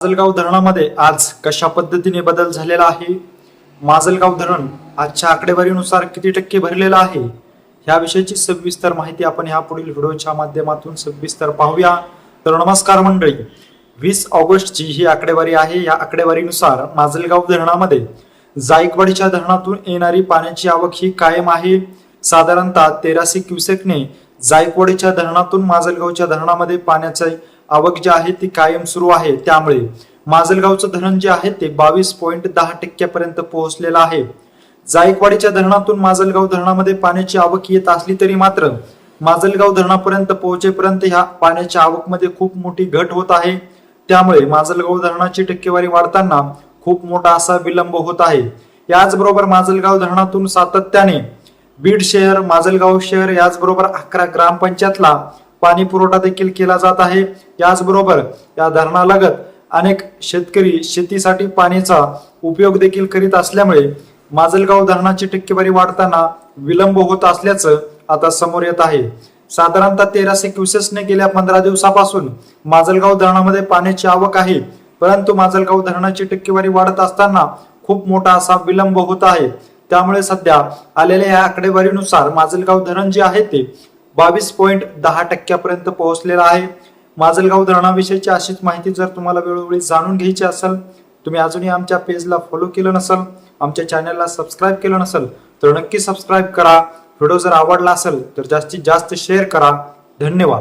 माजलगाव धरणामध्ये आज कशा पद्धतीने बदल झालेला आहे, माजलगाव धरण आजच्या आकडेवारीनुसार किती टक्के भरलेलं आहे, ह्या विषयीची सविस्तर माहिती आपण ह्या पुढील व्हिडिओच्या माध्यमातून सविस्तर पाहूया। तर नमस्कार मंडळी, 20 ऑगस्टची ही आकडेवारी आहे। या आकडेवारीनुसार माजलगाव धरणामध्ये जायकवाडीच्या धरणातून येणारी पाण्याची आवक ही कायम आहे। साधारणतः 1300 क्युसेकने जायकवाडीच्या धरणातून माजलगावच्या धरणामध्ये पाण्याची आवक जी आहे ती कायम सुरू आहे। त्यामुळे माजलगावचं धरण जे आहे ते 22.10% पर्यंत पोहोचलेलं आहे। जायकवाडीच्या धरणातून माजलगाव धरणामध्ये पाण्याची आवक येत असली तरी मात्र माजलगाव धरणापर्यंत पोहोचेपर्यंत ह्या पाण्याच्या आवकमध्ये खूप मोठी घट होत आहे। त्यामुळे माजलगाव धरणाची टक्केवारी वाढताना खूप मोठा असा विलंब होत आहे। याचबरोबर माजलगाव धरणातून सातत्याने बीड शहर, माजलगाव शहर याचबरोबर 11 ग्रामपंचायतला पाणी पुरवठा देखील केला जात आहे। याचबरोबर या धरणालगत अनेक शेतकरी शेतीसाठी पाण्याचा उपयोग देखील करीत असल्यामुळे माजलगाव धरणाची टक्केवारी वाढताना विलंब होत असल्याचं आता समोर येत आहे। साधारणतः 1300 क्युसेसने गेल्या 15 दिवसापासून माजलगाव धरणामध्ये पाण्याची आवक आहे, परंतु माजलगाव धरणाची टक्केवारी वाढत असताना खूप मोठा असा विलंब होत आहे। त्यामुळे सध्या आलेल्या या आकडेवारीनुसार माजलगाव धरण जे आहे ते 22.10% पर्यंत पोहोचलेला आहे। माजलगाव धरणाविषयीची अशीच माहिती जर तुम्हाला वेळोवेळी जाणून घ्यायची असेल, तुम्ही अजूनही आमच्या पेजला फॉलो केलं नसेल, आमच्या चॅनलला सबस्क्राईब केलं नसेल तर नक्की सबस्क्राईब करा। व्हिडिओ जर आवडला असेल तर जास्तीत जास्त शेअर करा। धन्यवाद।